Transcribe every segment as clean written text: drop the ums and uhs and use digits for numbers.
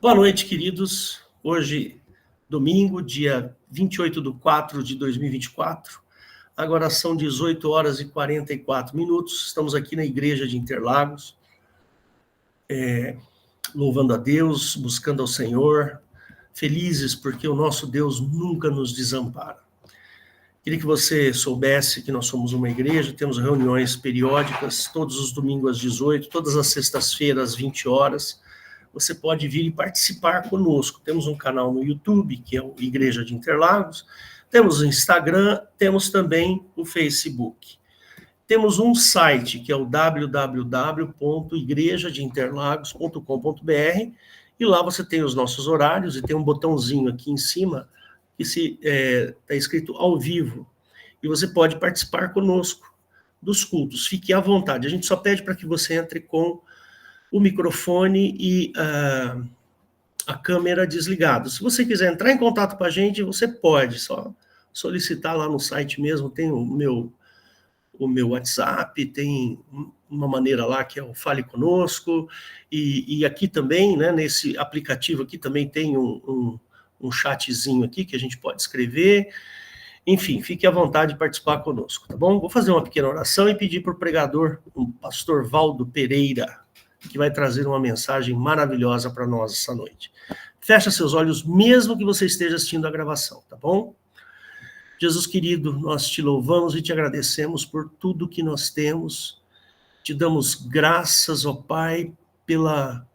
Boa noite, queridos. Hoje, domingo, dia 28 de 2024. Agora são 18 horas e 44 minutos. Estamos aqui na Igreja de Interlagos, louvando a Deus, buscando ao Senhor, felizes porque o nosso Deus nunca nos desampara. Queria que você soubesse que nós somos uma igreja, temos reuniões periódicas, todos os domingos às 18, todas as sextas-feiras às 20 horas. Você pode vir e participar conosco. Temos um canal no YouTube, que é o Igreja de Interlagos, temos o Instagram, temos também o Facebook. Temos um site, que é o www.igrejadeinterlagos.com.br, e lá você tem os nossos horários, e tem um botãozinho aqui em cima, que está escrito ao vivo, e você pode participar conosco dos cultos. Fique à vontade. A gente só pede para que você entre com o microfone e a câmera desligada. Se você quiser entrar em contato com a gente, você pode, só solicitar lá no site mesmo, tem o meu WhatsApp, tem uma maneira lá que é o Fale Conosco, e aqui também, né, nesse aplicativo aqui também tem um chatzinho aqui que a gente pode escrever. Enfim, fique à vontade de participar conosco, tá bom? Vou fazer uma pequena oração e pedir para o pregador, o pastor Valdo Pereira, que vai trazer uma mensagem maravilhosa para nós essa noite. Fecha seus olhos, mesmo que você esteja assistindo a gravação, tá bom? Jesus querido, nós te louvamos e te agradecemos por tudo que nós temos. Te damos graças, ó Pai, pela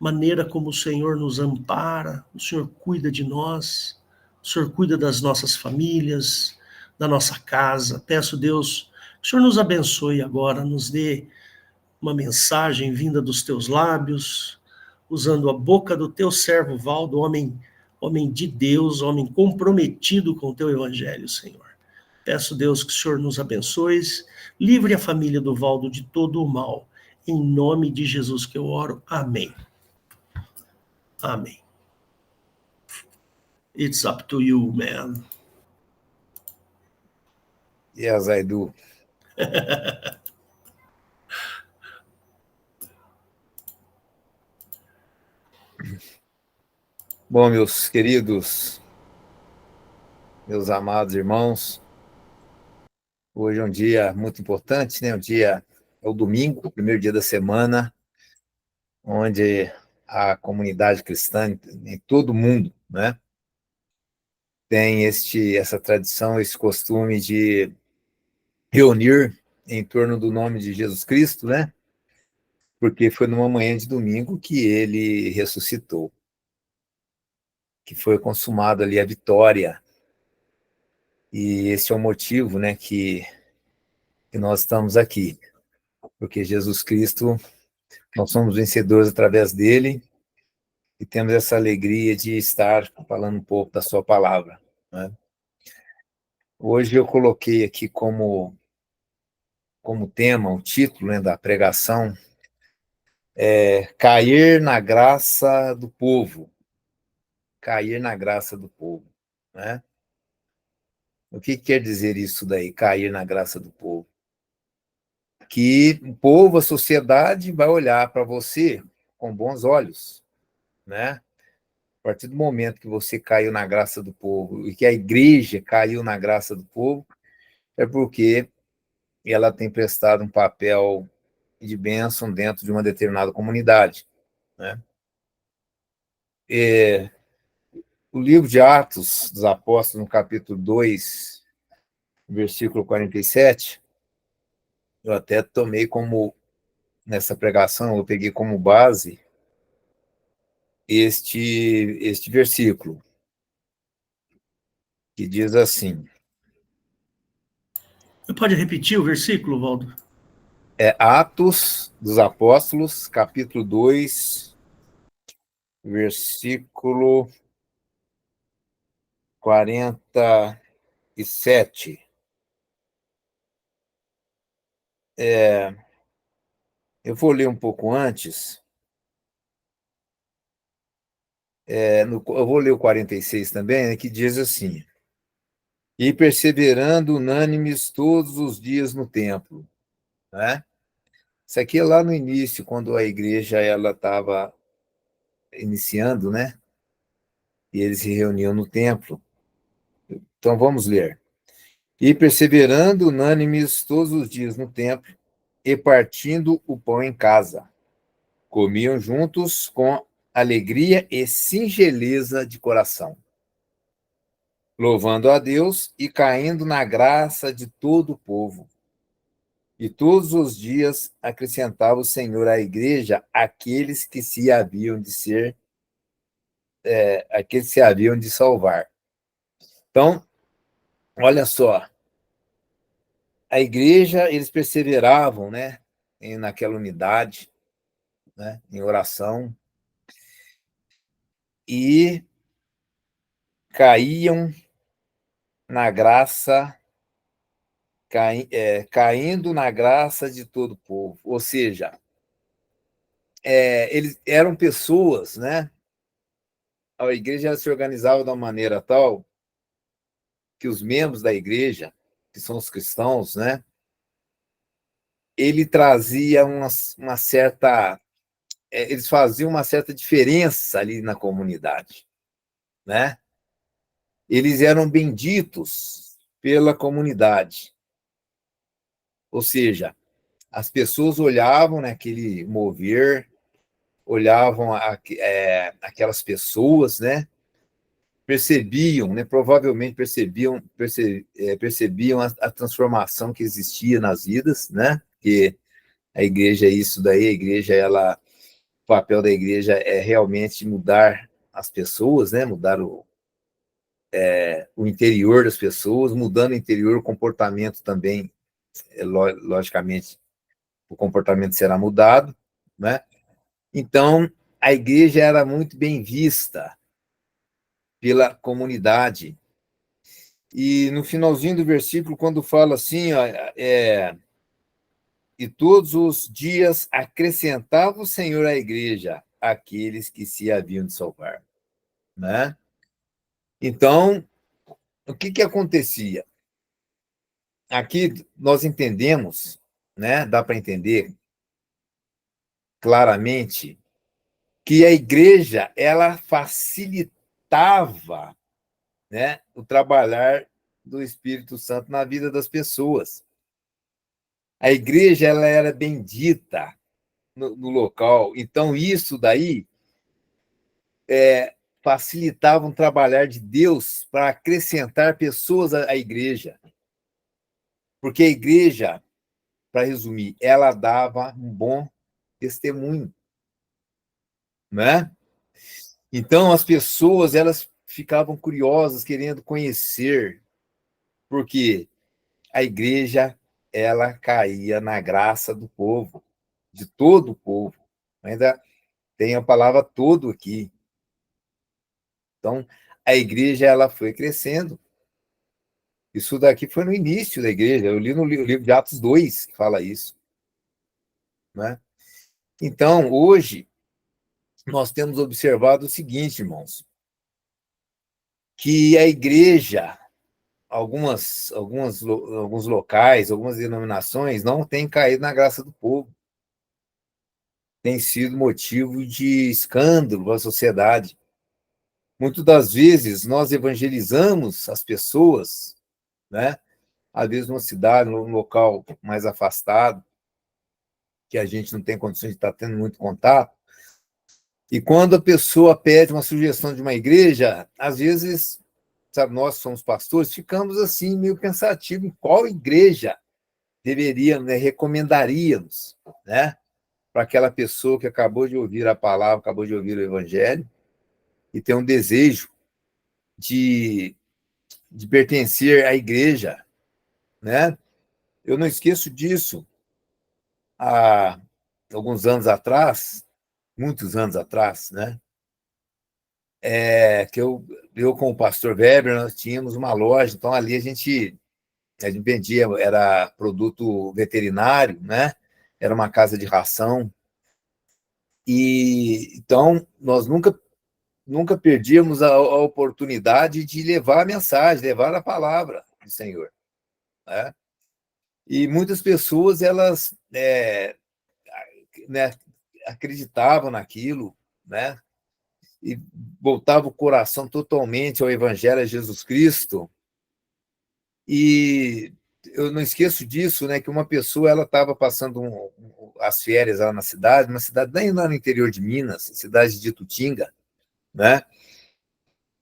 maneira como o Senhor nos ampara, o Senhor cuida de nós, o Senhor cuida das nossas famílias, da nossa casa. Peço, Deus, que o Senhor nos abençoe agora, nos dê uma mensagem vinda dos teus lábios, usando a boca do teu servo Valdo, homem de Deus, homem comprometido com o teu evangelho, Senhor. Peço, Deus, que o Senhor nos abençoe, livre a família do Valdo de todo o mal. Em nome de Jesus que eu oro. Amém. Amém. It's up to you, man. Yes, I do. Bom, meus queridos, meus amados irmãos, hoje é um dia muito importante, né? É o domingo, o primeiro dia da semana, onde a comunidade cristã em todo o mundo, né, tem essa tradição, esse costume de reunir em torno do nome de Jesus Cristo, né? Porque foi numa manhã de domingo que ele ressuscitou, que foi consumada ali a vitória. E esse é o motivo, né, que nós estamos aqui, porque Jesus Cristo, nós somos vencedores através dele e temos essa alegria de estar falando um pouco da sua palavra, né? Hoje eu coloquei aqui como tema, o título, né, da pregação, cair na graça do povo. Cair na graça do povo, né? O que quer dizer isso daí, cair na graça do povo? Que o povo, a sociedade, vai olhar para você com bons olhos, né? A partir do momento que você caiu na graça do povo e que a igreja caiu na graça do povo, é porque ela tem prestado um papel de bênção dentro de uma determinada comunidade, né? O livro de Atos dos Apóstolos, no capítulo 2, versículo 47, eu até tomei nessa pregação, eu peguei como base este versículo, que diz assim. Você pode repetir o versículo, Valdo? Atos dos Apóstolos, capítulo 2, versículo 47. Eu vou ler um pouco antes. Eu vou ler o 46 também, né, que diz assim: e perseverando unânimes todos os dias no templo, né? Isso aqui é lá no início, quando a igreja ela estava iniciando, né? E eles se reuniam no templo. Então vamos ler. E perseverando unânimes todos os dias no templo, e partindo o pão em casa, comiam juntos com alegria e singeleza de coração, louvando a Deus e caindo na graça de todo o povo. E todos os dias acrescentava o Senhor à igreja aqueles que se haviam de ser, aqueles que se haviam de salvar. Então, olha só, a igreja, eles perseveravam, né, naquela unidade, né, em oração, e caíam na graça, caindo na graça de todo o povo. Ou seja, eles eram pessoas, né? A igreja se organizava de uma maneira tal que os membros da igreja, que são os cristãos, né? Ele trazia uma certa, eles faziam uma certa diferença ali na comunidade, né? Eles eram benditos pela comunidade. Ou seja, as pessoas olhavam naquele mover, olhavam aquelas pessoas, né? Percebiam, né? Provavelmente percebiam a transformação que existia nas vidas, né? Que a igreja é isso daí, a igreja, o papel da igreja é realmente mudar as pessoas, né? Mudar o interior das pessoas, mudando o interior, o comportamento também, logicamente, o comportamento será mudado, né? Então, a igreja era muito bem vista pela comunidade. E no finalzinho do versículo, quando fala assim, ó, e todos os dias acrescentava o Senhor à igreja aqueles que se haviam de salvar, né? Então, o que acontecia? Aqui nós entendemos, né? Dá para entender claramente que a igreja ela facilitava, né, o trabalhar do Espírito Santo na vida das pessoas. A igreja ela era bendita no local, então isso daí facilitava um trabalhar de Deus para acrescentar pessoas à igreja, porque a igreja, para resumir, ela dava um bom testemunho, né? Então as pessoas elas ficavam curiosas, querendo conhecer, porque a igreja ela caía na graça do povo, de todo o povo. Ainda tem a palavra todo aqui. Então, a igreja ela foi crescendo. Isso daqui foi no início da igreja. Eu li no livro de Atos 2 que fala isso, né? Então, hoje, nós temos observado o seguinte, irmãos, que a igreja, alguns locais, algumas denominações, não têm caído na graça do povo. Tem sido motivo de escândalo para a sociedade. Muitas das vezes, nós evangelizamos as pessoas, né? Às vezes, numa cidade, num local mais afastado, que a gente não tem condições de estar tendo muito contato. E quando a pessoa pede uma sugestão de uma igreja, às vezes, sabe, nós somos pastores, ficamos assim, meio pensativos em qual igreja deveríamos, né, recomendaríamos, né, para aquela pessoa que acabou de ouvir a palavra, acabou de ouvir o evangelho, e tem um desejo de pertencer à igreja, né? Eu não esqueço disso. Há alguns anos atrás, muitos anos atrás, né? Que eu com o pastor Weber, nós tínhamos uma loja, então ali a gente vendia, era produto veterinário, né? Era uma casa de ração. E então nós nunca perdíamos a oportunidade de levar a mensagem, levar a palavra do Senhor, né? E muitas pessoas elas né, acreditavam naquilo, né? e voltava o coração totalmente ao Evangelho, a Jesus Cristo. E eu não esqueço disso, né, que uma pessoa ela estava passando as férias lá na cidade, uma cidade bem lá no interior de Minas, cidade de Tutinga, né?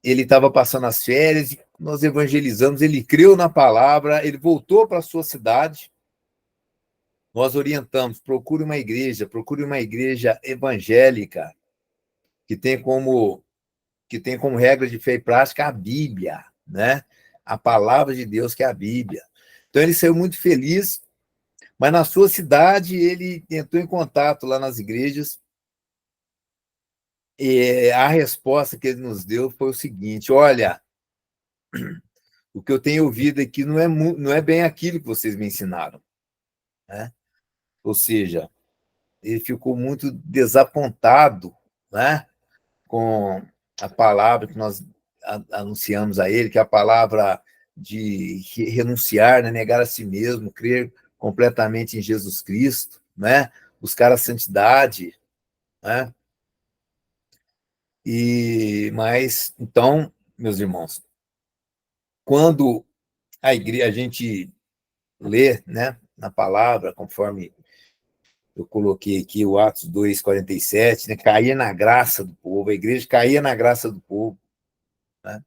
Ele estava passando as férias e nós evangelizamos, ele creu na palavra, ele voltou para a sua cidade, nós orientamos, procure uma igreja evangélica que tem como regra de fé e prática a Bíblia, né? A palavra de Deus, que é a Bíblia. Então, ele saiu muito feliz, mas na sua cidade, ele entrou em contato lá nas igrejas, e a resposta que ele nos deu foi o seguinte: olha, o que eu tenho ouvido aqui não é bem aquilo que vocês me ensinaram, né? Ou seja, ele ficou muito desapontado, né, com a palavra que nós anunciamos a ele, que é a palavra de renunciar, né, negar a si mesmo, crer completamente em Jesus Cristo, né, buscar a santidade, né? Mas então, meus irmãos, quando a gente lê, né, na palavra, conforme eu coloquei aqui o Atos 2:47, né, caía na graça do povo, a igreja caía na graça do povo, né?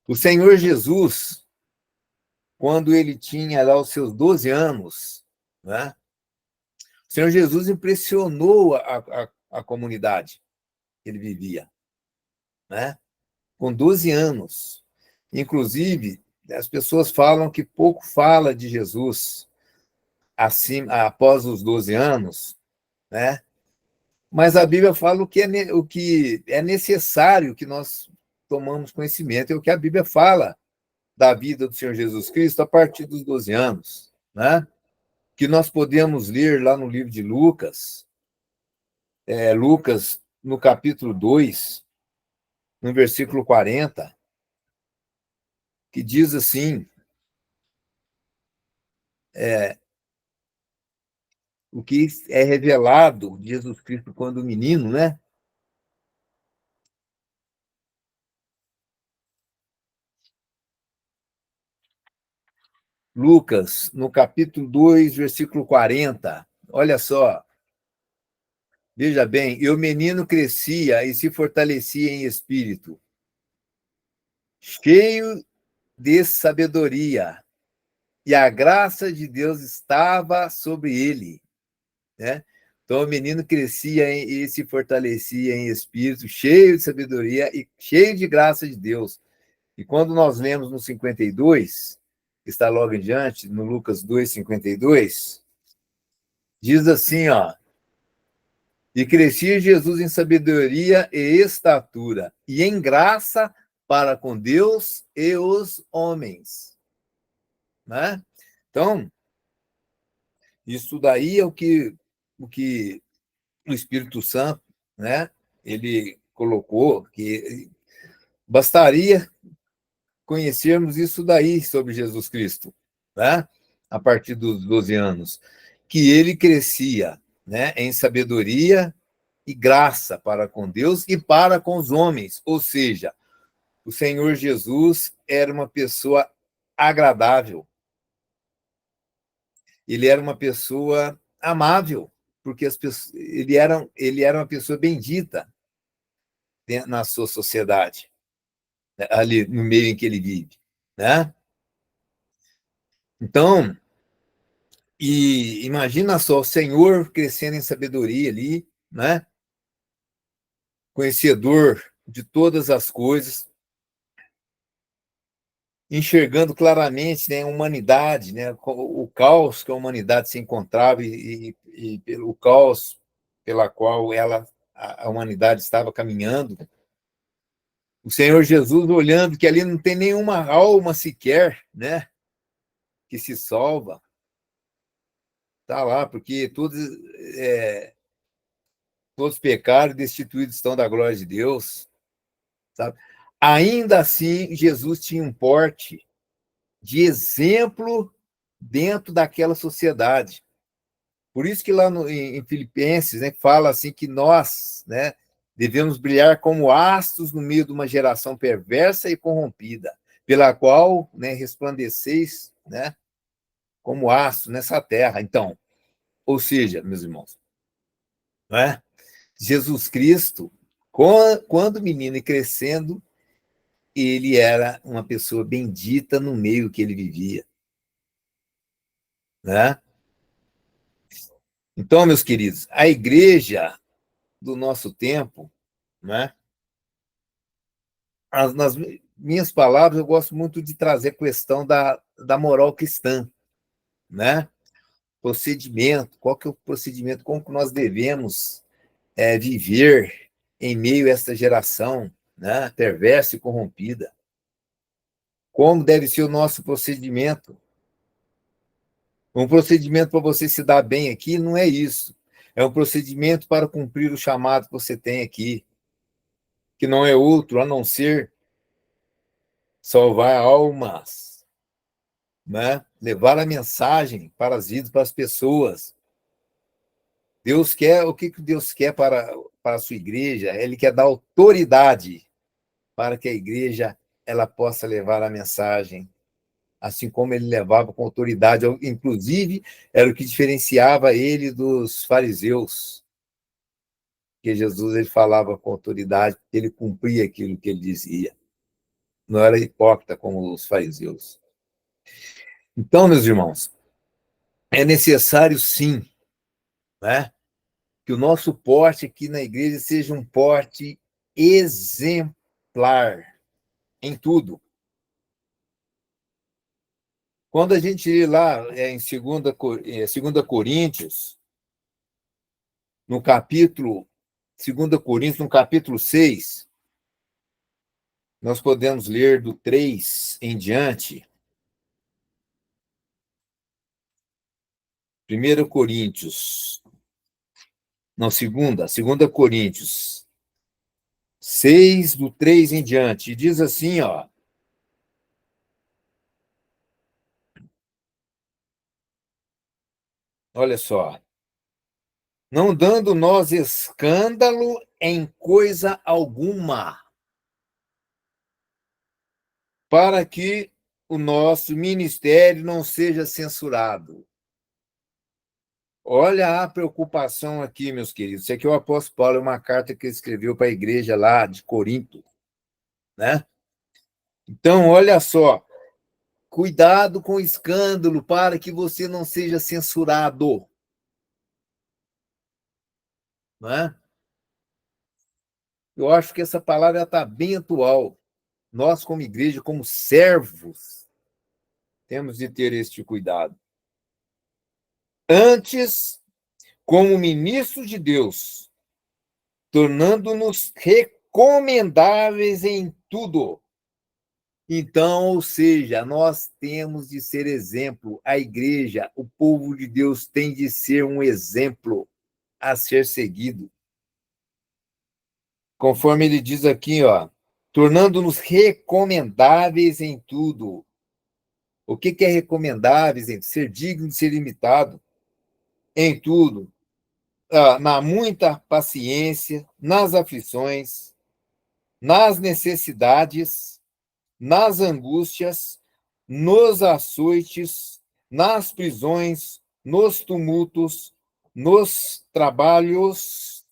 O Senhor Jesus, quando ele tinha lá os seus 12 anos, né, o Senhor Jesus impressionou a comunidade que ele vivia, né, com 12 anos. Inclusive, as pessoas falam que pouco fala de Jesus assim, após os 12 anos, né? Mas a Bíblia fala o que é necessário que nós tomamos conhecimento, é o que a Bíblia fala da vida do Senhor Jesus Cristo a partir dos 12 anos, né? Que nós podemos ler lá no livro de Lucas, Lucas, no capítulo 2, no versículo 40, que diz assim, o que é revelado de Jesus Cristo quando menino, né? Lucas, no capítulo 2, versículo 40. Olha só, veja bem, e o menino crescia e se fortalecia em espírito, cheio de sabedoria, e a graça de Deus estava sobre ele, né? Então o menino crescia e se fortalecia em espírito, cheio de sabedoria e cheio de graça de Deus. E quando nós lemos no 52, que está logo em diante, no Lucas 2:52, diz assim, ó: e crescia Jesus em sabedoria e estatura, e em graça para com Deus e os homens, né? Então, isso daí é o que o Espírito Santo, né? Ele colocou que bastaria conhecermos isso daí sobre Jesus Cristo, né? A partir dos 12 anos, que ele crescia, né, em sabedoria e graça para com Deus e para com os homens. Ou seja, o Senhor Jesus era uma pessoa agradável. Ele era uma pessoa amável, porque ele era uma pessoa bendita na sua sociedade, né, ali no meio em que ele vive, né? Então, e imagina só, o Senhor crescendo em sabedoria ali, né? Conhecedor de todas as coisas, enxergando claramente, né, a humanidade, né, o caos que a humanidade se encontrava e pelo caos pela qual a humanidade estava caminhando. O Senhor Jesus olhando que ali não tem nenhuma alma sequer, né, que se salva, tá lá, porque todos pecaram e destituídos estão da glória de Deus, sabe? Ainda assim, Jesus tinha um porte de exemplo dentro daquela sociedade. Por isso que lá em Filipenses, né, fala assim que nós, né, Devemos brilhar como astros no meio de uma geração perversa e corrompida, pela qual, né, resplandeceis, né, como astros nessa terra. Então, ou seja, meus irmãos, né, Jesus Cristo, quando menino e crescendo, ele era uma pessoa bendita no meio que ele vivia, né? Então, meus queridos, a igreja do nosso tempo, né? Nas minhas palavras, eu gosto muito de trazer a questão da moral cristã, né? Procedimento, qual que é o procedimento, como que nós devemos viver em meio a esta geração, né? Perversa e corrompida. Como deve ser o nosso procedimento? Um procedimento para você se dar bem aqui não é isso. É um procedimento para cumprir o chamado que você tem aqui, que não é outro a não ser salvar almas, né? Levar a mensagem para as vidas, para as pessoas. Deus quer, o que Deus quer para a sua igreja? Ele quer dar autoridade para que a igreja ela possa levar a mensagem, assim como ele levava com autoridade, inclusive era o que diferenciava ele dos fariseus, que Jesus ele falava com autoridade, ele cumpria aquilo que ele dizia, não era hipócrita como os fariseus. Então, meus irmãos, é necessário sim, né, que o nosso porte aqui na igreja seja um porte exemplar em tudo. Quando a gente lê lá em 2 Coríntios, no capítulo 2 Coríntios, no capítulo 6, nós podemos ler do 3 em diante. 1 Coríntios, não, 2 Coríntios 6, do 3 em diante, e diz assim, ó, olha só, não dando nós escândalo em coisa alguma, para que o nosso ministério não seja censurado. Olha a preocupação aqui, meus queridos. Isso aqui é o apóstolo Paulo, é uma carta que ele escreveu para a igreja lá de Corinto, né? Então, olha só, cuidado com o escândalo para que você não seja censurado, né? Eu acho que essa palavra está bem atual. Nós, como igreja, como servos, temos de ter este cuidado. Antes, como ministros de Deus, tornando-nos recomendáveis em tudo. Então, ou seja, nós temos de ser exemplo. A igreja, o povo de Deus tem de ser um exemplo a ser seguido. Conforme ele diz aqui, ó, tornando-nos recomendáveis em tudo. O que é recomendáveis? Ser digno de ser imitado em tudo. Na muita paciência, nas aflições, nas necessidades, nas angústias, nos açoites, nas prisões, nos tumultos, nos trabalhos,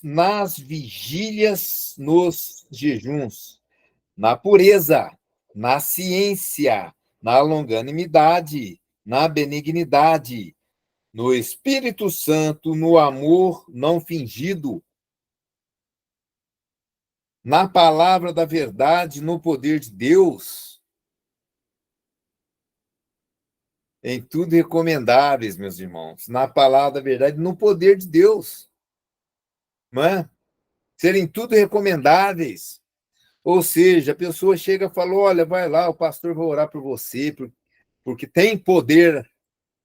nas vigílias, nos jejuns, na pureza, na ciência, na longanimidade, na benignidade, no Espírito Santo, no amor não fingido, na palavra da verdade, no poder de Deus, em tudo recomendáveis, meus irmãos, na palavra da verdade, no poder de Deus, não é? Serem tudo recomendáveis. Ou seja, a pessoa chega e fala, olha, vai lá, o pastor vai orar por você, porque tem poder,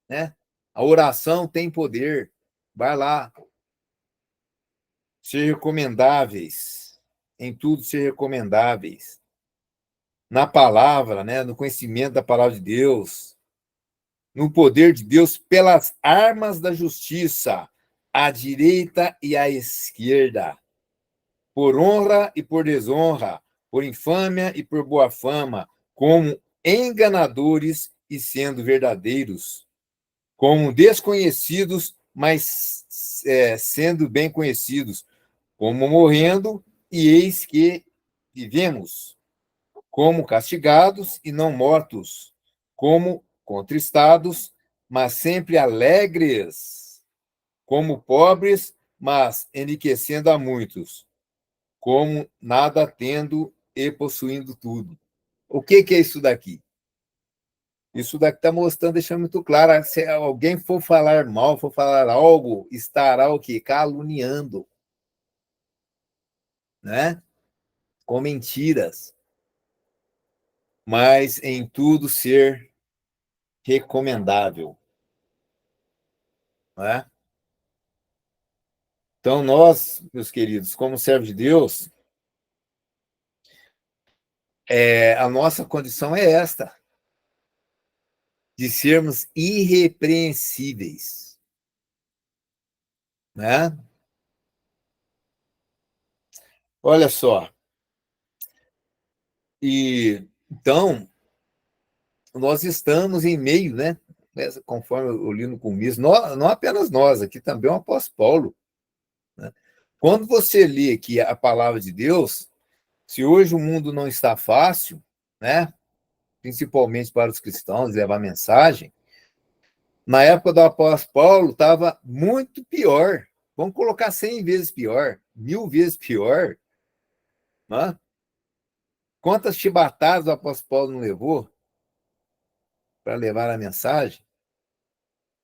né? A oração tem poder. Vai lá. Ser recomendáveis. Em tudo ser recomendáveis. Na palavra, né? No conhecimento da palavra de Deus. no poder de Deus pelas armas da justiça, à direita e à esquerda, por honra e por desonra, por infâmia e por boa fama, como enganadores e sendo verdadeiros, como desconhecidos, mas sendo bem conhecidos, como morrendo, e eis que vivemos, como castigados e não mortos, como contristados, mas sempre alegres, como pobres, mas enriquecendo a muitos, como nada tendo e possuindo tudo. O que é isso daqui? Isso daqui está mostrando, deixando muito claro, se alguém for falar mal, for falar algo, estará o quê? Caluniando, né? Com mentiras, mas em tudo ser recomendável, né? Então, nós, meus queridos, como servos de Deus, a nossa condição é esta, de sermos irrepreensíveis, né? Olha só, e então nós estamos em meio, né? Conforme eu li no começo, não apenas nós, aqui também o apóstolo Paulo, né? Quando você lê aqui a palavra de Deus, se hoje o mundo não está fácil, né? Principalmente para os cristãos, levar mensagem, na época do apóstolo Paulo estava muito pior. Vamos colocar 100 vezes pior, 1000 vezes pior, né? Quantas chibatadas o apóstolo Paulo não levou para levar a mensagem,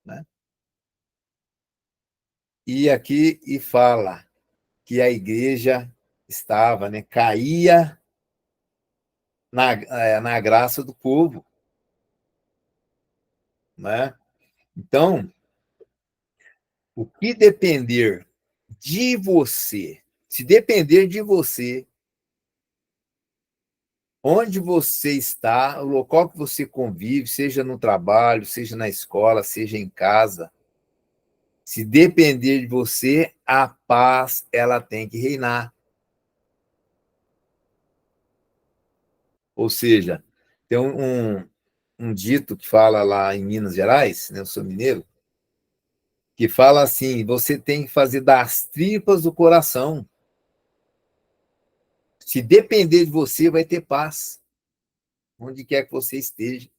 né? E aqui fala que a igreja estava, né, caía na graça do povo, né? Então, o que depender de você, se depender de você, onde você está, o local que você convive, seja no trabalho, seja na escola, seja em casa, se depender de você, a paz ela tem que reinar. Ou seja, tem um dito que fala lá em Minas Gerais, né, eu sou mineiro, que fala assim: você tem que fazer das tripas do coração. Se depender de você, vai ter paz, onde quer que você esteja,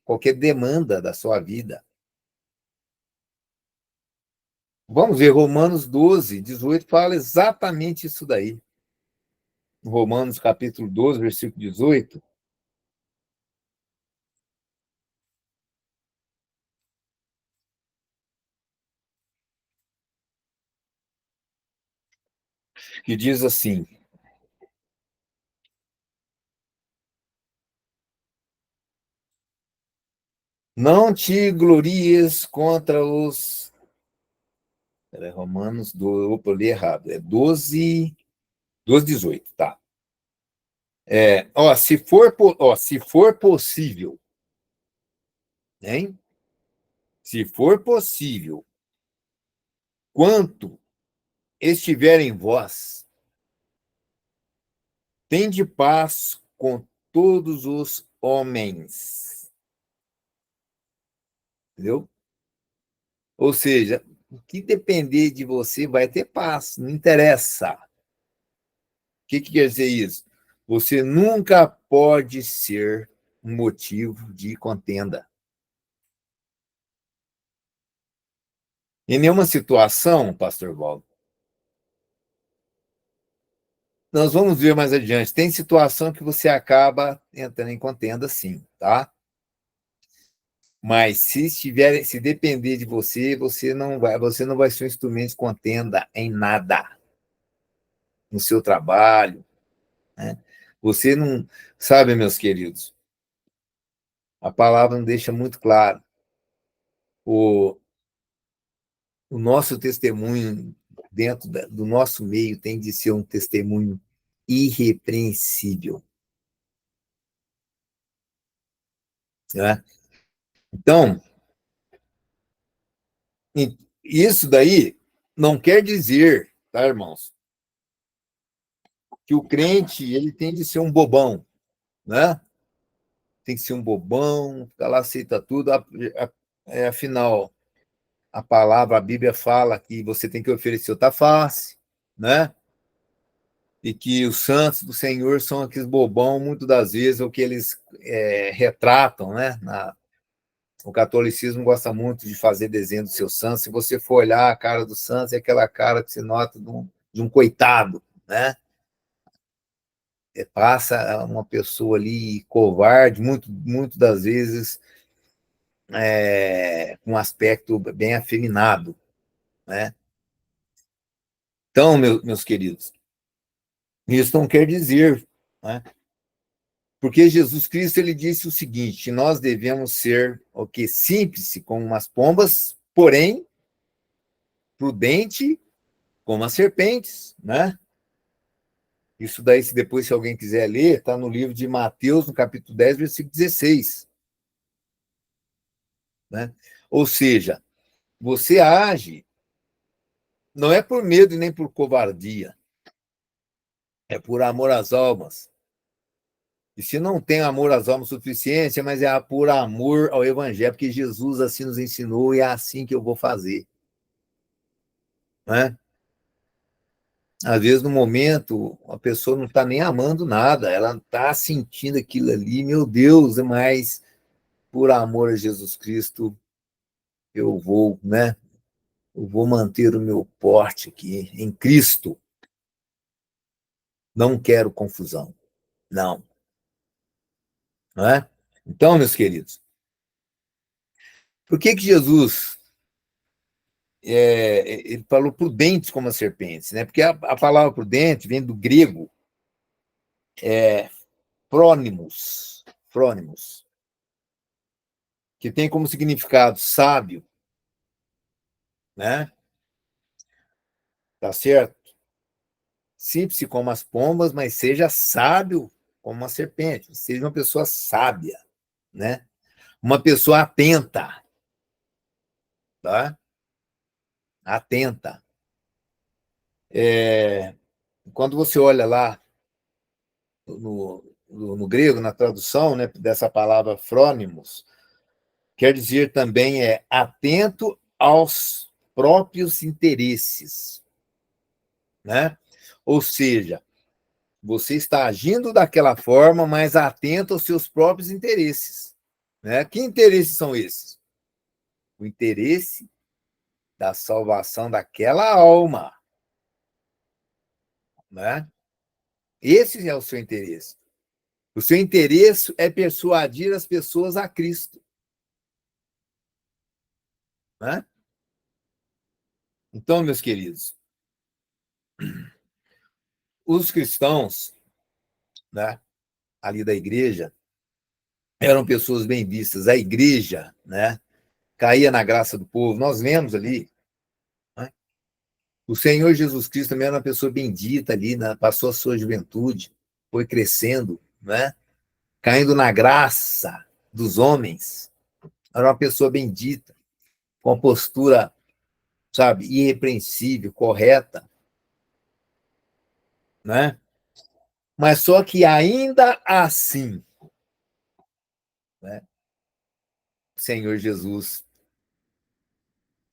qualquer demanda da sua vida. Vamos ver, Romanos 12, 18 fala exatamente isso daí. Romanos capítulo 12, versículo 18. Que diz assim: não te glories contra os. Romanos 12, opa, eu li errado. É 12, 12, 18, tá. Se for possível, hein? Se for possível, quanto estiver em vós, tende paz com todos os homens. Entendeu? Ou seja, o que depender de você vai ter paz, não interessa. O que quer dizer isso? Você nunca pode ser um motivo de contenda. Em nenhuma situação, pastor Waldo, nós vamos ver mais adiante, tem situação que você acaba entrando em contenda, sim, tá? Mas se depender de você, você não vai ser um instrumento de contenda em nada, no seu trabalho, né? Você não sabe, meus queridos, a palavra não deixa muito claro. O, o nosso testemunho dentro do nosso meio tem de ser um testemunho irrepreensível, né? Então, E isso daí não quer dizer, tá, irmãos, que o crente ele tem de ser um bobão, né? Tem que ser um bobão, ficar lá, aceita tudo. Afinal, a palavra, a Bíblia fala que você tem que oferecer outra face, né? E que os santos do Senhor são aqueles bobão, muitas das vezes, o que eles retratam, né? O catolicismo gosta muito de fazer desenho dos seus santos. Se você for olhar a cara dos santos, é aquela cara que se nota de um coitado, né? Passa uma pessoa ali covarde, muito das vezes com um aspecto bem afeminado, né? Então, meus queridos, isso não quer dizer, né? Porque Jesus Cristo ele disse o seguinte: nós devemos ser o que simples como umas pombas, porém prudente como as serpentes, né? Isso daí, se depois se alguém quiser ler, está no livro de Mateus, no capítulo 10, versículo 16. Né? Ou seja, você age não é por medo e nem por covardia, é por amor às almas. E se não tem amor às almas suficiência, mas é por amor ao evangelho, porque Jesus assim nos ensinou e é assim que eu vou fazer. Né? Às vezes, no momento, a pessoa não está nem amando nada, ela está sentindo aquilo ali, meu Deus, mas por amor a Jesus Cristo, eu vou, né? Eu vou manter o meu porte aqui em Cristo. Não quero confusão. Não. Não é? Então, meus queridos, por que Jesus ele falou prudentes como as serpentes? Né? Porque a palavra prudente vem do grego frônimos, frônimos, que tem como significado sábio, né? Tá certo? Simples como as pombas, mas seja sábio como uma serpente. Seja uma pessoa sábia, né? Uma pessoa atenta, tá? Atenta. Quando você olha lá no grego, na tradução, né, dessa palavra frônimos, quer dizer também atento aos próprios interesses, né? Ou seja, você está agindo daquela forma, mas atento aos seus próprios interesses, né? Que interesses são esses? O interesse da salvação daquela alma, né? Esse é o seu interesse. O seu interesse é persuadir as pessoas a Cristo, né? Então, meus queridos, os cristãos, né, ali da igreja, eram pessoas bem vistas. A igreja, né, caía na graça do povo. Nós lemos ali, né? O Senhor Jesus Cristo também era uma pessoa bendita ali, né? Passou a sua juventude, foi crescendo, né? Caindo na graça dos homens. Era uma pessoa bendita, com a postura, sabe, irrepreensível, correta, né? Mas só que ainda assim, né, o Senhor Jesus,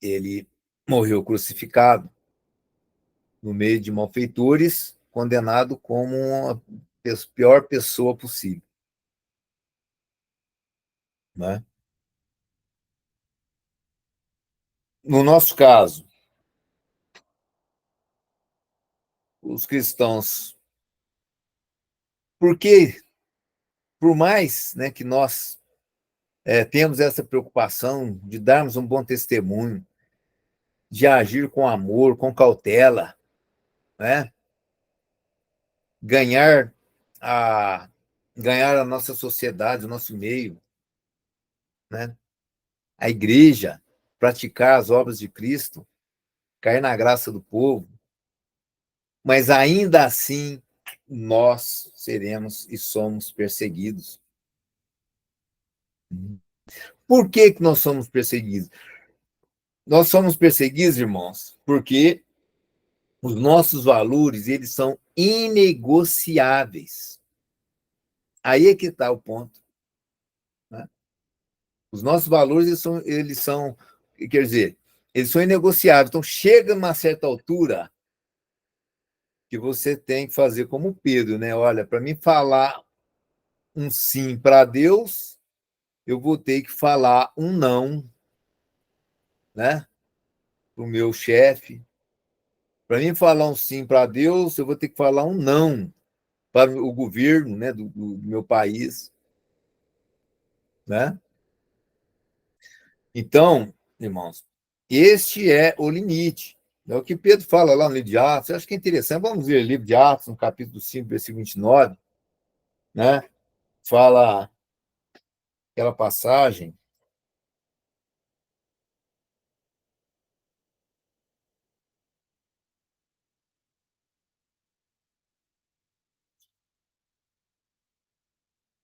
ele morreu crucificado no meio de malfeitores, condenado como a pior pessoa possível, né? No nosso caso, os cristãos, porque por mais, né, que nós temos essa preocupação de darmos um bom testemunho, de agir com amor, com cautela, né? ganhar a ganhar a nossa sociedade, o nosso meio, né? A igreja, praticar as obras de Cristo, cair na graça do povo, mas ainda assim nós seremos e somos perseguidos. Por que nós somos perseguidos? nós somos perseguidos, irmãos, porque os nossos valores, eles são inegociáveis. Aí é que está o ponto. Né? Os nossos valores, eles são, quer dizer, eles são inegociáveis. Então, chega numa certa altura que você tem que fazer como Pedro, né? Olha, para mim falar um sim para Deus, eu vou ter que falar um não, né? Para o meu chefe. Para mim falar um sim para Deus, eu vou ter que falar um não para o governo, né, do meu país, né? Então, irmãos, este é o limite. É o que Pedro fala lá no livro de Atos. Eu acho que é interessante. Vamos ver o livro de Atos, no capítulo 5, versículo 29, né? Fala aquela passagem.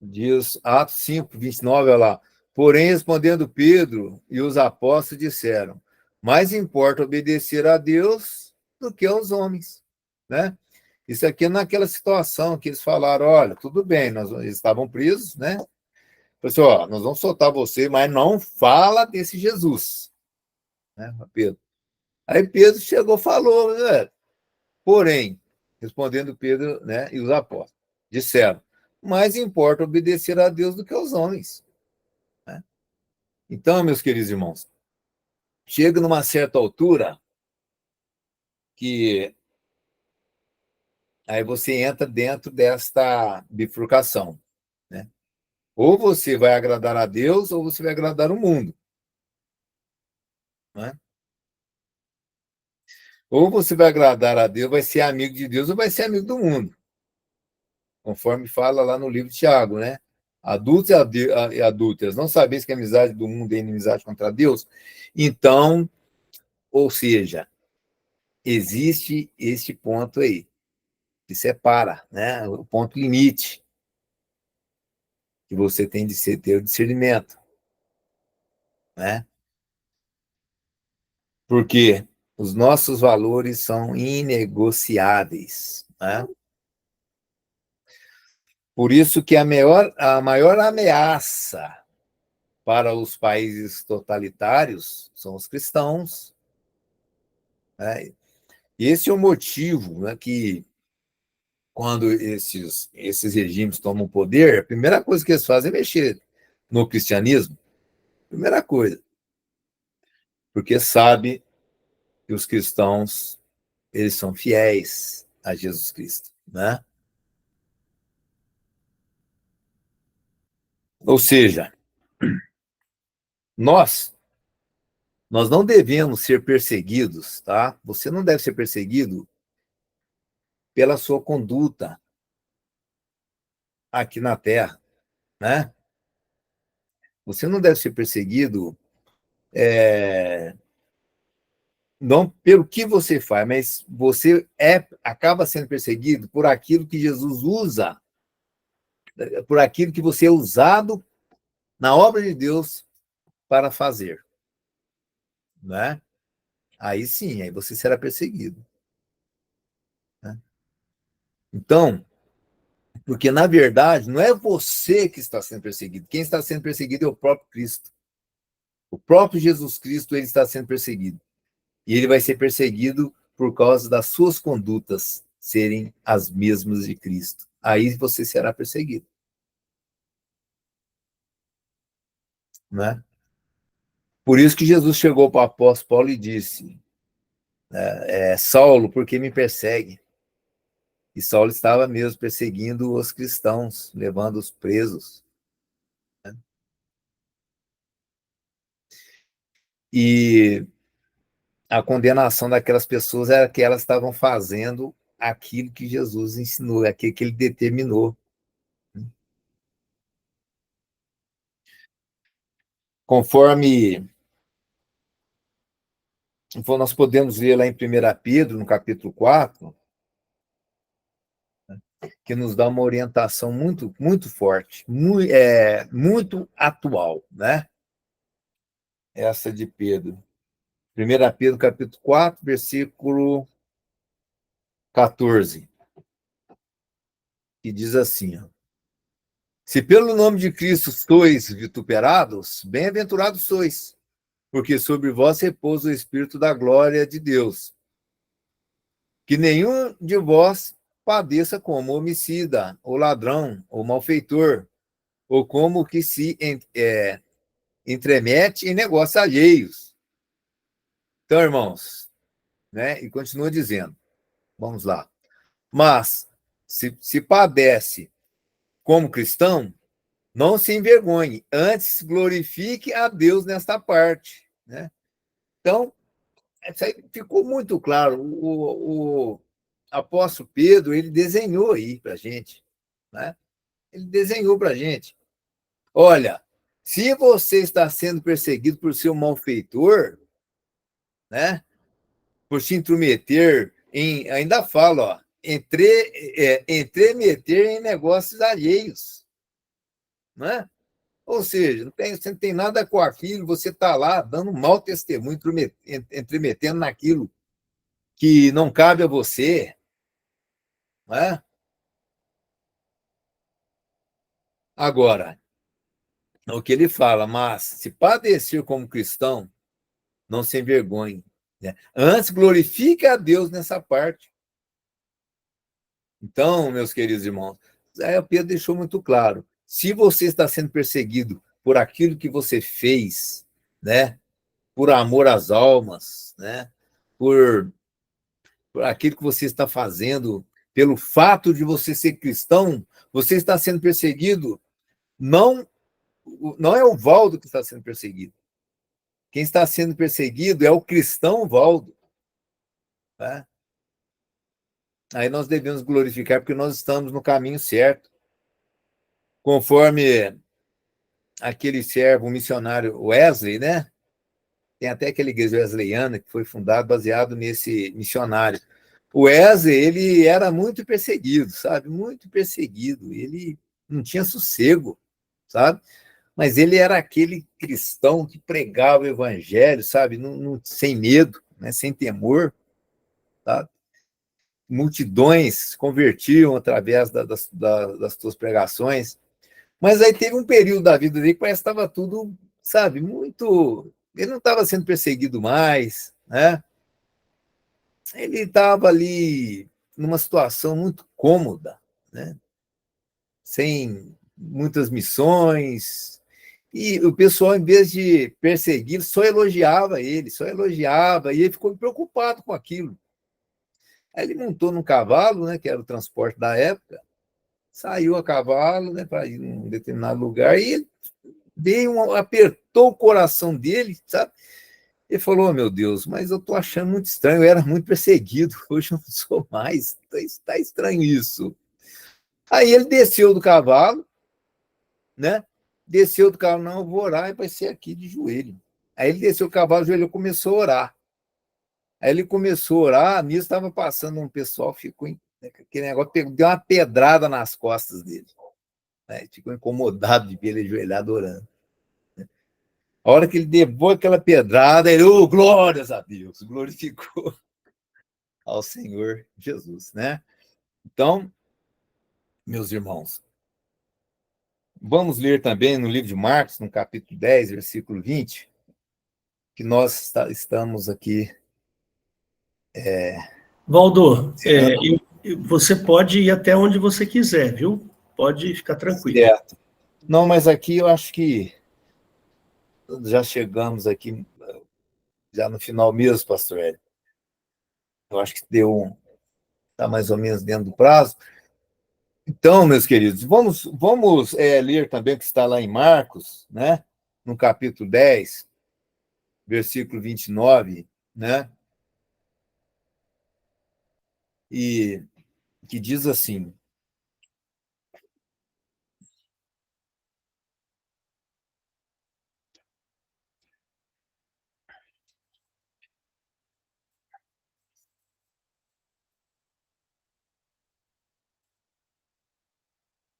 Diz Atos 5, 29, olha lá. Porém, respondendo Pedro e os apóstolos disseram: mais importa obedecer a Deus do que aos homens, né? Isso aqui é naquela situação que eles falaram: olha, tudo bem, eles estavam presos, né? Pessoal, nós vamos soltar você, mas não fala desse Jesus, né, Pedro? Aí Pedro chegou e falou, né? Porém, respondendo Pedro, né, e os apóstolos, disseram: mais importa obedecer a Deus do que aos homens. Né? Então, meus queridos irmãos, chega numa certa altura que aí você entra dentro desta bifurcação, né? Ou você vai agradar a Deus, ou você vai agradar o mundo, né? Ou você vai agradar a Deus, vai ser amigo de Deus, ou vai ser amigo do mundo, conforme fala lá no livro de Tiago, né? Adultos e adúlteras, não sabeis que a amizade do mundo é inimizade contra Deus? Então, ou seja, existe este ponto aí, que separa, né? O ponto limite, que você tem de ter o discernimento, né? Porque os nossos valores são inegociáveis, né? Por isso que a maior ameaça para os países totalitários são os cristãos, né? Esse é o motivo, né, que quando esses regimes tomam poder, a primeira coisa que eles fazem é mexer no cristianismo, primeira coisa, porque sabe que os cristãos eles são fiéis a Jesus Cristo, né? Ou seja, nós nós não devemos ser perseguidos, tá? Você não deve ser perseguido pela sua conduta aqui na Terra, né? Você não deve ser perseguido não pelo que você faz, mas você acaba sendo perseguido por aquilo que Jesus usa, por aquilo que você é usado na obra de Deus para fazer, né? Aí sim, aí você será perseguido, né? Então, porque na verdade não é você que está sendo perseguido, quem está sendo perseguido é o próprio Cristo. O próprio Jesus Cristo ele está sendo perseguido. E ele vai ser perseguido por causa das suas condutas serem as mesmas de Cristo. Aí você será perseguido, né? Por isso que Jesus chegou para o apóstolo Paulo e disse: Saulo, por que me persegue? E Saulo estava mesmo perseguindo os cristãos, levando-os presos. Né? E a condenação daquelas pessoas era que elas estavam fazendo aquilo que Jesus ensinou, aquilo que ele determinou. Conforme nós podemos ver lá em 1 Pedro, no capítulo 4, que nos dá uma orientação muito, muito forte, muito atual, né? Essa de Pedro. 1 Pedro, capítulo 4, versículo 14, que diz assim, ó, se pelo nome de Cristo sois vituperados, bem-aventurados sois, porque sobre vós repousa o Espírito da glória de Deus. Que nenhum de vós padeça como homicida, ou ladrão, ou malfeitor, ou como que se entremete em negócios alheios. Então, irmãos, né? E continua dizendo, vamos lá. Mas, se padece como cristão, não se envergonhe, antes glorifique a Deus nesta parte, né? Então, isso aí ficou muito claro. O apóstolo Pedro, ele desenhou aí para a gente, né? Ele desenhou para a gente. Olha, se você está sendo perseguido por ser um malfeitor, né? Por se intrometer em, ainda falo, ó, entremeter em negócios alheios, né? Ou seja, você não tem nada com aquilo, você está lá dando um mau testemunho, entremetendo naquilo que não cabe a você, né? Agora, o que ele fala, mas se padecer como cristão, não se envergonhe, né? Antes glorifique a Deus nessa parte. Então, meus queridos irmãos, aí o Pedro deixou muito claro, se você está sendo perseguido por aquilo que você fez, né? Por amor às almas, né? Por aquilo que você está fazendo, pelo fato de você ser cristão, você está sendo perseguido, não, não é o Valdo que está sendo perseguido. Quem está sendo perseguido é o cristão Valdo. Tá? Aí nós devemos glorificar, porque nós estamos no caminho certo. Conforme aquele servo, o missionário Wesley, né? Tem até aquela igreja wesleyana que foi fundada baseado nesse missionário. O Wesley, ele era muito perseguido, sabe? Muito perseguido. Ele não tinha sossego, sabe? Mas ele era aquele cristão que pregava o evangelho, sabe? Sem medo, né? Sem temor, sabe? Multidões se convertiam através das suas pregações. Mas aí teve um período da vida dele que parece que estava tudo, sabe? Muito... Ele não estava sendo perseguido mais, né? Ele estava ali numa situação muito cômoda, né? Sem muitas missões, e o pessoal, em vez de perseguir, só elogiava, e ele ficou preocupado com aquilo. Aí ele montou num cavalo, né, que era o transporte da época, saiu a cavalo, né, para ir em um determinado lugar, e ele apertou o coração dele, sabe? Ele falou, oh, meu Deus, mas eu estou achando muito estranho, eu era muito perseguido, hoje eu não sou mais, está estranho isso. Aí ele desceu do cavalo, né? Desceu do cavalo, não, eu vou orar e vai ser aqui de joelho. Aí ele desceu o cavalo, ajoelhou, começou a orar. Aí ele começou a orar, nisso estava passando um pessoal, ficou aquele negócio, deu uma pedrada nas costas dele. Né? Ficou incomodado de ver ele ajoelhado orando. A hora que ele levou aquela pedrada, ele, oh, glórias a Deus, glorificou ao Senhor Jesus, né? Então, meus irmãos, vamos ler também no livro de Marcos, no capítulo 10, versículo 20, que nós estamos aqui. Valdo, você pode ir até onde você quiser, viu? Pode ficar tranquilo. Certo. Não, mas aqui eu acho que já chegamos aqui, já no final mesmo, pastor Hélio. Eu acho que está mais ou menos dentro do prazo. Então, meus queridos, vamos ler também o que está lá em Marcos, né? No capítulo 10, versículo 29, né? E que diz assim: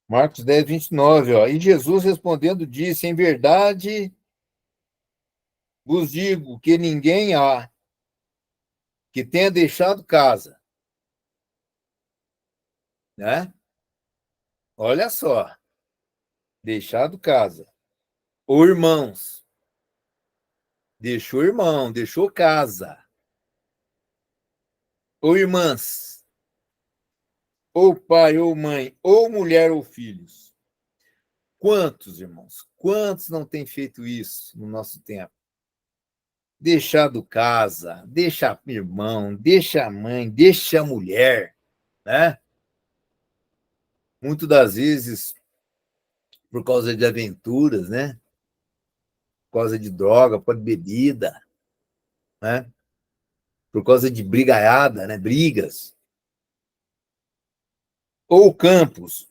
Marcos 10, 29, ó. E Jesus respondendo disse: em verdade vos digo que ninguém há que tenha deixado casa, né? Olha só, deixado casa, ou irmãos, deixou irmão, deixou casa, ou irmãs, ou pai, ou mãe, ou mulher, ou filhos. Quantos, irmãos? Quantos não têm feito isso no nosso tempo? Deixado casa, deixa irmão, deixa a mãe, deixa a mulher, né? Muitas das vezes por causa de aventuras, né? Por causa de droga, por bebida, né? Por causa de brigaiada, né? Brigas. Ou campos.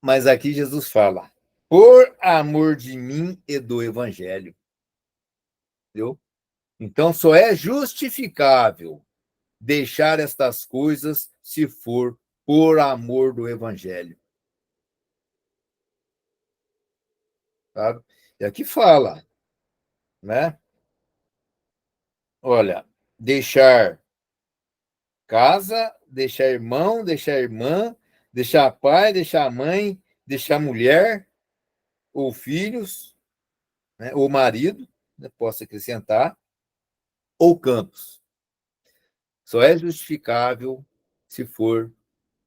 Mas aqui Jesus fala, por amor de mim e do evangelho. Entendeu? Então só é justificável deixar estas coisas se for por amor do evangelho. Sabe? E aqui fala, né? Olha, deixar casa, deixar irmão, deixar irmã, deixar pai, deixar mãe, deixar mulher, ou filhos, né? Ou marido, né? Posso acrescentar, ou campos. Só é justificável se for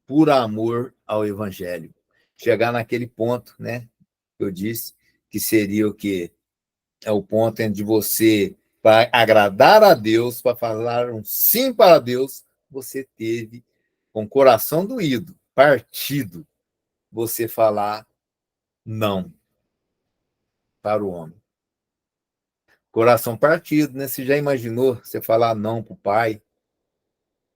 por amor ao evangelho. Chegar naquele ponto, né? Que eu disse, que seria o quê? É o ponto de você, para agradar a Deus, para falar um sim para Deus, você teve, com o coração doído, partido, você falar não para o homem. Coração partido, né? Você já imaginou você falar não para o pai,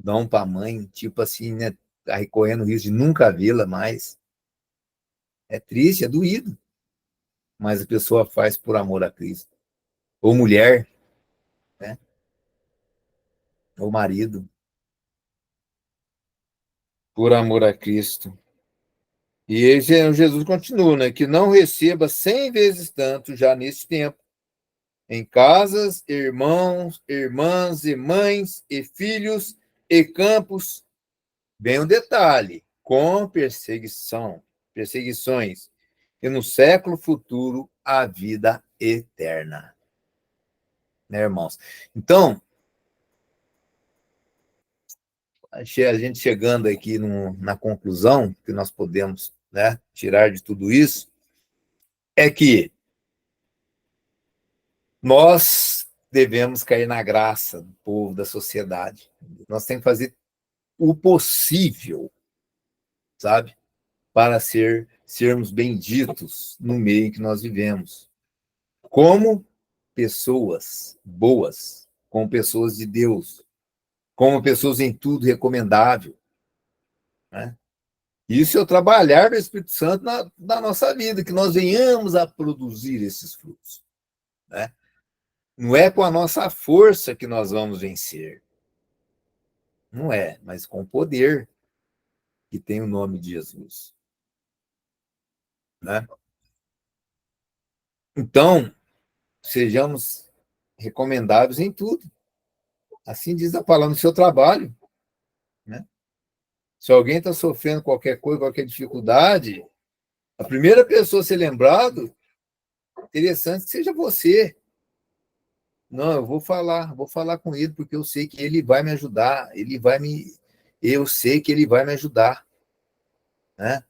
não para a mãe, tipo assim, né? Tá recorrendo o risco de nunca vê-la mais. É triste, é doído, mas a pessoa faz por amor a Cristo. Ou mulher, né? Ou marido, por amor a Cristo. E Jesus continua, né? Que não receba 100 vezes tanto já nesse tempo, em casas, irmãos, irmãs e mães, e filhos, e campos. Bem um detalhe, com perseguições, e no século futuro a vida eterna. Né, irmãos? Então, a gente chegando aqui na conclusão que nós podemos, né, tirar de tudo isso, é que nós devemos cair na graça do povo, da sociedade. Nós temos que fazer o possível, sabe? Para sermos benditos no meio em que nós vivemos. Como pessoas boas, como pessoas de Deus, como pessoas em tudo recomendável. Né? Isso é o trabalhar do Espírito Santo na nossa vida, que nós venhamos a produzir esses frutos. Né? Não é com a nossa força que nós vamos vencer. Não é, mas com o poder que tem o nome de Jesus. Né? Então, sejamos recomendáveis em tudo. Assim diz a palavra no seu trabalho. Né? Se alguém está sofrendo qualquer coisa, qualquer dificuldade, a primeira pessoa a ser lembrado, interessante que seja você. Não, eu vou falar com ele, porque eu sei que ele vai me ajudar, eu sei que ele vai me ajudar, né?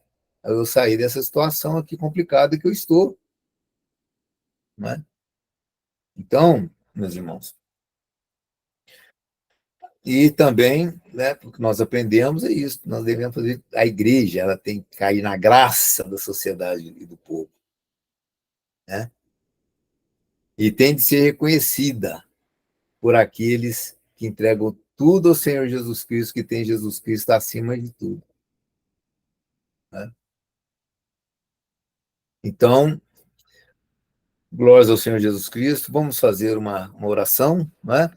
Eu sair dessa situação aqui complicada que eu estou, né? Então, meus irmãos, e também, né, o que nós aprendemos é isso, nós devemos fazer, a igreja, ela tem que cair na graça da sociedade e do povo, né? E tem de ser reconhecida por aqueles que entregam tudo ao Senhor Jesus Cristo, que tem Jesus Cristo acima de tudo, né? Então, glórias ao Senhor Jesus Cristo. Vamos fazer uma oração, né?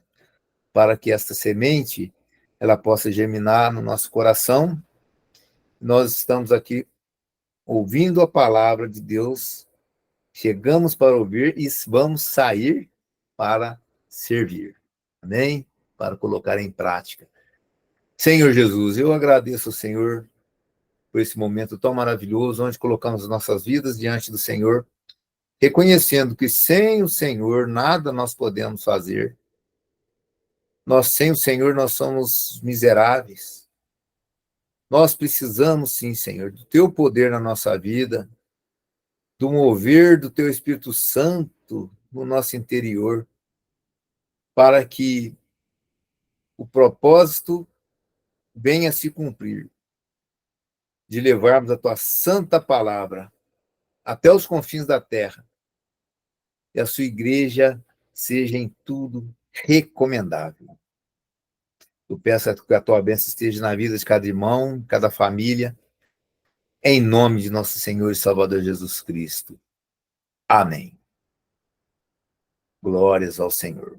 Para que esta semente ela possa germinar no nosso coração. Nós estamos aqui ouvindo a palavra de Deus, Chegamos para ouvir e vamos sair para servir. Amém? Para colocar em prática. Senhor Jesus, eu agradeço ao Senhor por esse momento tão maravilhoso, onde colocamos nossas vidas diante do Senhor, reconhecendo que sem o Senhor nada nós podemos fazer. Sem o Senhor nós somos miseráveis. Nós precisamos sim, Senhor, do teu poder na nossa vida, do mover do teu Espírito Santo no nosso interior, para que o propósito venha a se cumprir, de levarmos a tua santa palavra até os confins da terra, e a sua igreja seja em tudo recomendável. Eu peço que a tua bênção esteja na vida de cada irmão, cada família, em nome de nosso Senhor e Salvador Jesus Cristo. Amém. Glórias ao Senhor.